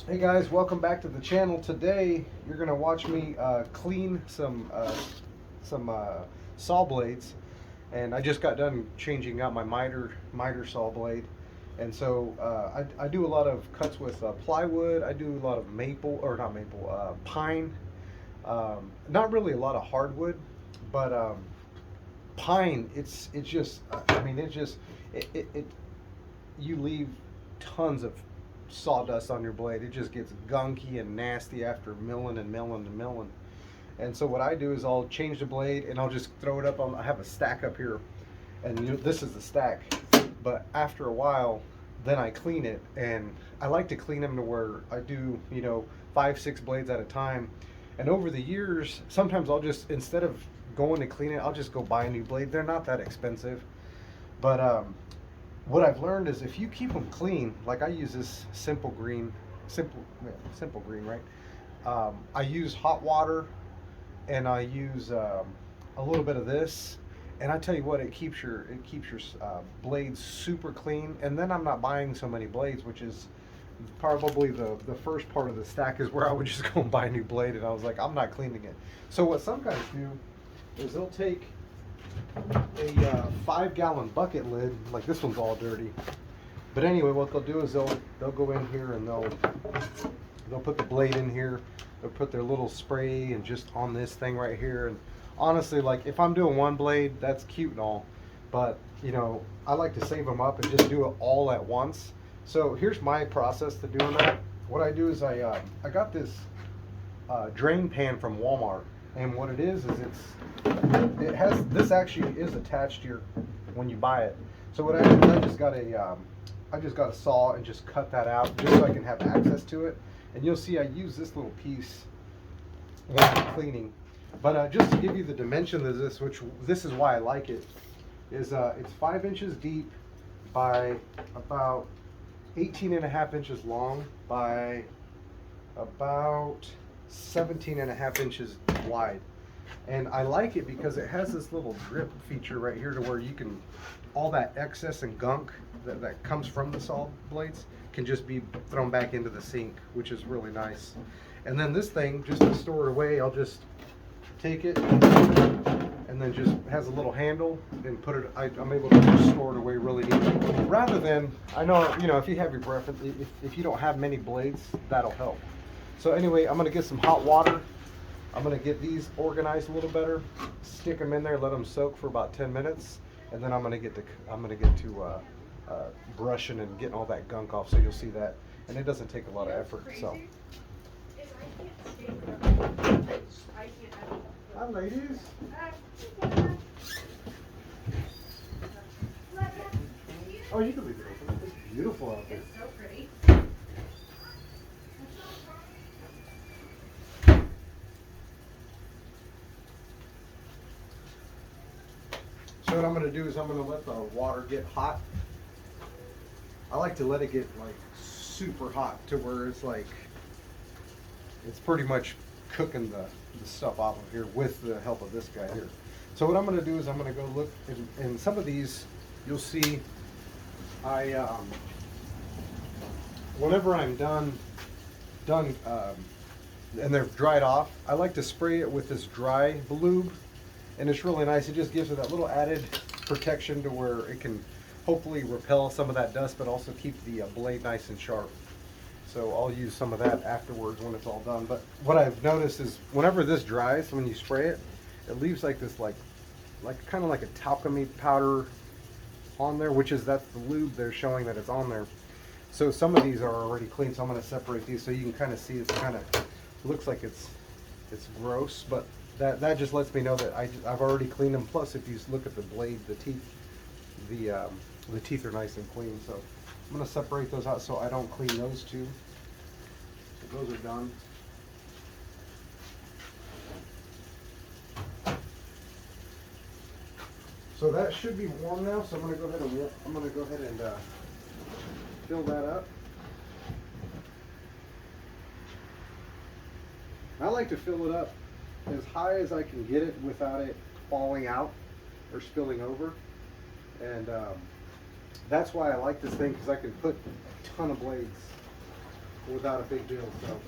Hey guys, welcome back to the channel. Today you're gonna watch me clean some saw blades, and I just got done changing out my miter saw blade, and so I do a lot of cuts with plywood. I do a lot of maple or not maple, pine. Not really a lot of hardwood, but pine. It's just I mean it you leave tons of sawdust on your blade. It just gets gunky and nasty after milling and milling and milling. And so what I do is I'll change the blade and I'll just throw it up on. I have a stack up here, and this is the stack. But after a while, then I clean it, and I like to clean them to where I do 5, 6 blades at a time. And over the years, sometimes I'll just, instead of going to clean it, I'll just go buy a new blade. They're not that expensive, but what I've learned is if you keep them clean, like I use this simple green, right? I use hot water, and I use a little bit of this, and I tell you what, it keeps your blades super clean. And then I'm not buying so many blades, which is probably the first part of the stack is where I would just go and buy a new blade, and I was like, I'm not cleaning it. So what some guys do is they'll take a 5-gallon bucket lid, like this one's all dirty. But anyway, what they'll do is they'll go in here and they'll put the blade in here. They'll put their little spray and just on this thing right here. And honestly, like if I'm doing one blade, that's cute and all, but I like to save them up and just do it all at once. So here's my process to doing that. What I do is I got this drain pan from Walmart, and what it is it has, this actually is attached here when you buy it. So what I did is I just got a saw and just cut that out just so I can have access to it. And you'll see I use this little piece when I'm cleaning. But just to give you the dimension of this, which this is why I like it, is it's 5 inches deep by about 18.5 inches long by about 17.5 inches wide. And I like it because it has this little drip feature right here to where you can, all that excess and gunk that comes from the saw blades can just be thrown back into the sink, which is really nice. And then this thing, just to store it away, I'll just take it and then just has a little handle and put it, I'm able to just store it away really neatly. Rather than, I know, if you have your preference, if you don't have many blades, that'll help. So anyway, I'm gonna get some hot water. I'm gonna get these organized a little better, stick them in there, let them soak for about 10 minutes, and then I'm gonna get to brushing and getting all that gunk off. So you'll see that, and it doesn't take a lot of effort. So. Hi, ladies. Oh, you can leave it open. It's beautiful out there. It's so pretty. So what I'm going to do is I'm going to let the water get hot. I like to let it get like super hot to where it's like, it's pretty much cooking the stuff off of here with the help of this guy here. So what I'm going to do is I'm going to go look in some of these. You'll see whenever I'm done and they're dried off, I like to spray it with this dry lube, and it's really nice. It just gives it that little added protection to where it can hopefully repel some of that dust, but also keep the blade nice and sharp. So I'll use some of that afterwards when it's all done. But what I've noticed is whenever this dries, when you spray it, it leaves like this like kind of like a talcum powder on there, that's the lube they're showing that it's on there. So some of these are already clean, so I'm going to separate these so you can kind of see it's kind of looks like it's gross, but that just lets me know that I've already cleaned them. Plus, if you look at the blade, the teeth are nice and clean. So I'm going to separate those out so I don't clean those two. So those are done. So that should be warm now. So I'm going to go ahead and fill that up. I like to fill it up as high as I can get it without it falling out or spilling over. And that's why I like this thing, because I can put a ton of blades without a big deal. So,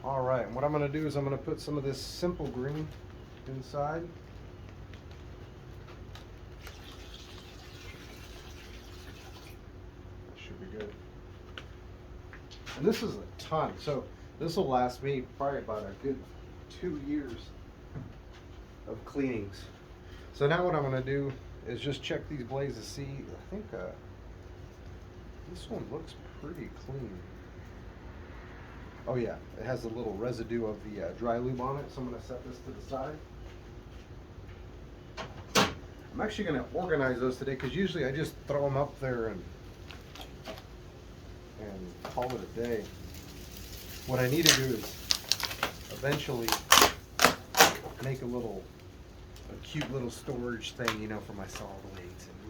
all right, what I'm going to do is I'm going to put some of this simple green inside. Should be good. And this is a ton, so this will last me probably about a good 2 years of cleanings. So now what I'm going to do is just check these blades to see. I think this one looks pretty clean. Oh yeah, it has a little residue of the dry lube on it, so I'm going to set this to the side. I'm actually going to organize those today because usually I just throw them up there and call it a day. What I need to do is eventually make a cute little storage thing, you know, for my saw blades, and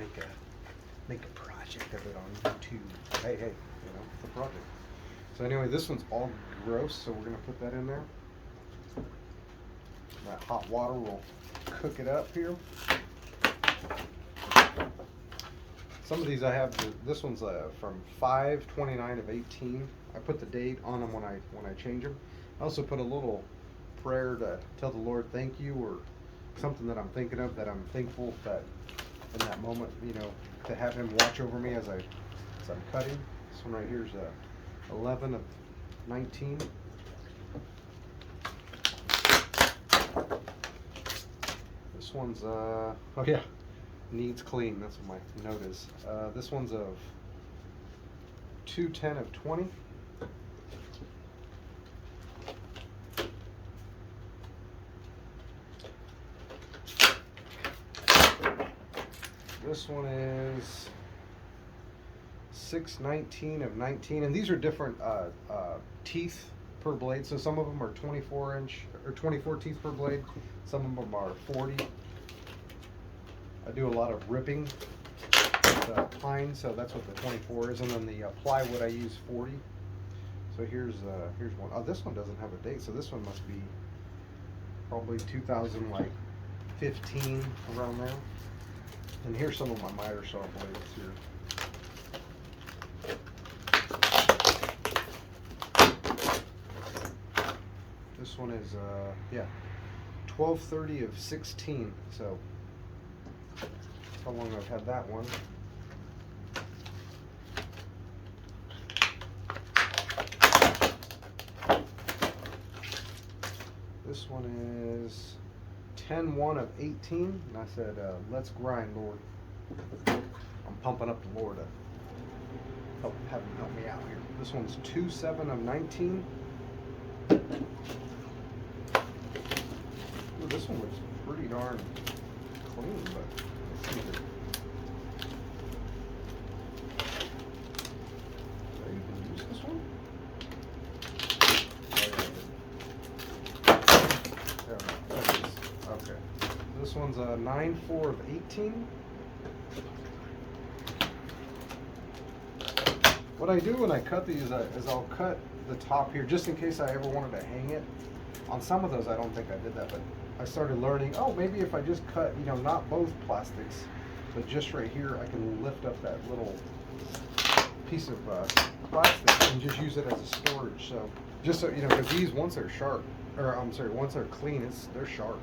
make a project of it on YouTube. Hey, you know, it's a project. So anyway, this one's all gross, so we're gonna put that in there. That hot water will cook it up here. Some of these I have, this one's from 5/29 of 18. I put the date on them when I change them. I also put a little prayer to tell the Lord thank you, or something that I'm thinking of, that I'm thankful that in that moment, you know, to have Him watch over me as I'm cutting. This one right here is 11 of 19. This one's oh yeah, needs clean. That's what my note is. This one's of 2/10 of 20. This one is 6/19 of 19, and these are different teeth per blade. So some of them are 24-inch or 24 teeth per blade. Some of them are 40. I do a lot of ripping with pine, so that's what the 24 is, and then the plywood I use 40. So here's one. Oh, this one doesn't have a date, so this one must be probably 2015, around there. And here's some of my miter saw blades here. This one is yeah, 12/30 of 16. So that's how long I've had that one. This one is 10/1 of 18, and I said, let's grind, Lord. I'm pumping up the Lord to have Him help me out here. This one's 2/7 of 19. Ooh, this one looks pretty darn clean, but let's see if it. Did I even use this one? Okay. This one's a 9/4 of 18. What I do when I cut these is I'll cut the top here just in case I ever wanted to hang it. On some of those I don't think I did that, but I started learning, oh, maybe if I just cut, you know, not both plastics, but just right here, I can lift up that little piece of plastic and just use it as a storage. So just so you know, because these, once they're sharp, or I'm sorry, once they're clean, they're sharp.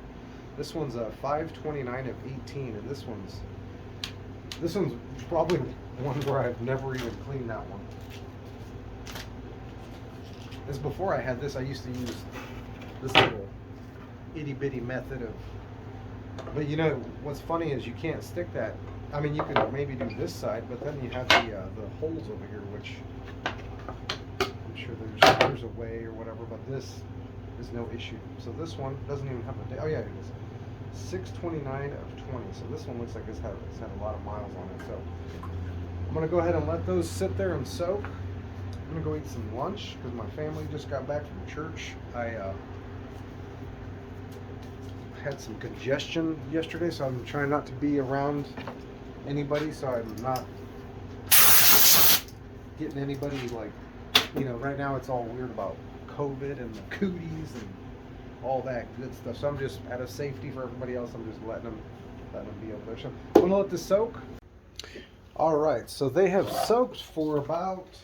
This one's a 5/29 of 18, and this one's probably one where I've never even cleaned that one. As before I had this, I used to use this little itty bitty method of, but you know what's funny is you can't stick that. I mean, you could maybe do this side, but then you have the holes over here, which I'm sure there's a way or whatever, but this is no issue. So this one doesn't even have a date. Oh yeah, it is 6/29 of 20. So this one looks like it's had a lot of miles on it. So I'm gonna go ahead and let those sit there and soak. I'm gonna go eat some lunch because my family just got back from church. I had some congestion yesterday, so I'm trying not to be around anybody, so I'm not getting anybody, like, you know, right now it's all weird about COVID and the cooties and all that good stuff. So I'm just, out of safety for everybody else, I'm just letting them be over there. So I'm gonna let this soak. All right, so they have soaked for about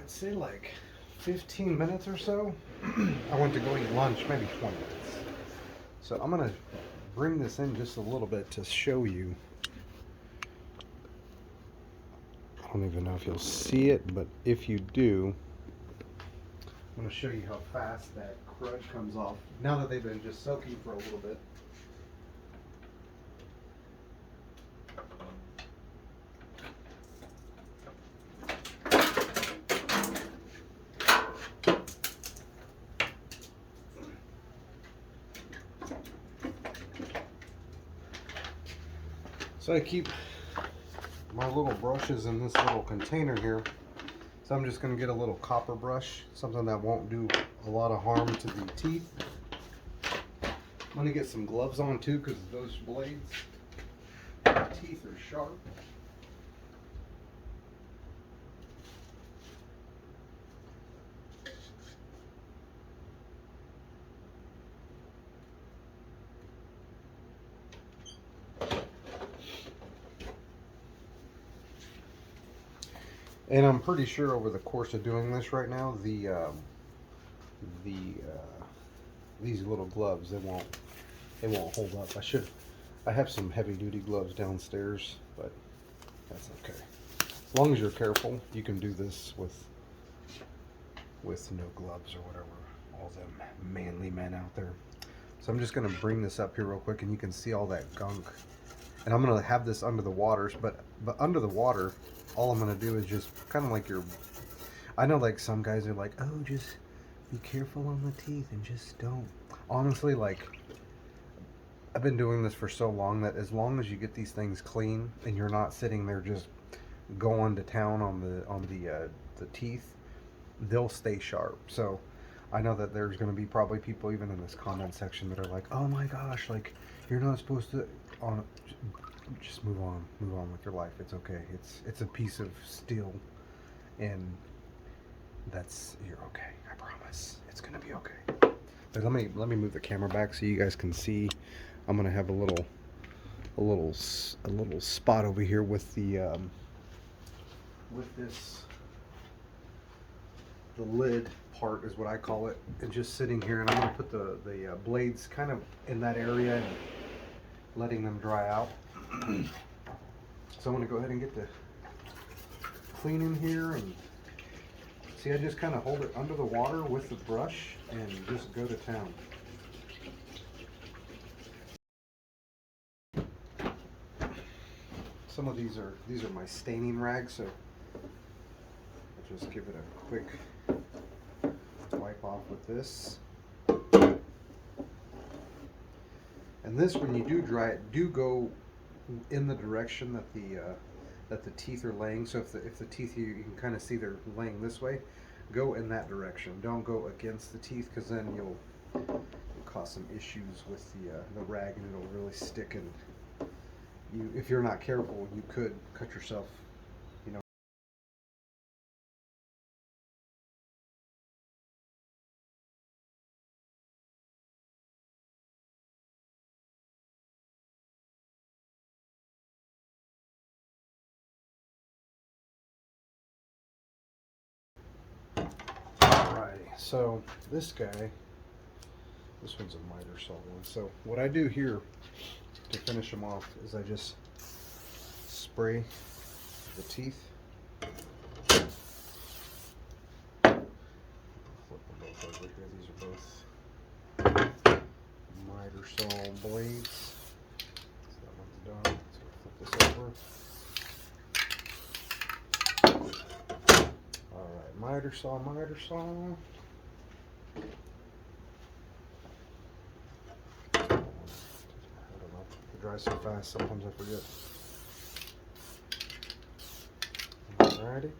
I'd say like 15 minutes or so. I went to go eat lunch, maybe 20 minutes. So I'm gonna bring this in just a little bit to show you. I don't even know if you'll see it, but if you do, I'm gonna show you how fast that crud comes off now that they've been just soaking for a little bit. So I keep my little brushes in this little container here. So I'm just going to get a little copper brush, something that won't do a lot of harm to the teeth. I'm going to get some gloves on too, because those blades, the teeth are sharp. And I'm pretty sure over the course of doing this right now, these little gloves, they won't hold up. I have some heavy duty gloves downstairs, but that's okay. As long as you're careful, you can do this with no gloves or whatever. All them manly men out there. So I'm just gonna bring this up here real quick, and you can see all that gunk. And I'm gonna have this under the waters, but under the water, all I'm gonna do is just kind of like I know like some guys are like, oh, just be careful on the teeth and just don't. Honestly, like, I've been doing this for so long that as long as you get these things clean and you're not sitting there just going to town on the teeth, they'll stay sharp. So I know that there's going to be probably people even in this comment section that are like, oh my gosh, like, you're not supposed to just move on with your life. It's okay. It's a piece of steel, and you're okay. I promise it's gonna be okay. But let me move the camera back so you guys can see. I'm gonna have a little spot over here with the lid part is what I call it, and just sitting here, and I'm gonna put the blades kind of in that area and letting them dry out. So I'm going to go ahead and get the cleaning here, and see, I just kind of hold it under the water with the brush and just go to town. Some of these are my staining rags, so I'll just give it a quick wipe off with this. And this, when you do dry it, do go in the direction that the teeth are laying. So if the teeth, you can kind of see they're laying this way, go in that direction. Don't go against the teeth, because then you'll cause some issues with the rag, and it'll really stick, and if you're not careful, you could cut yourself. Alrighty, so this one's a miter saw one. So what I do here to finish them off is I just spray the teeth. Flip them both over here. These are both miter saw blades. So that one's done. So flip this over. Alright, miter saw. I don't know. It dries so fast, sometimes I forget. Alrighty.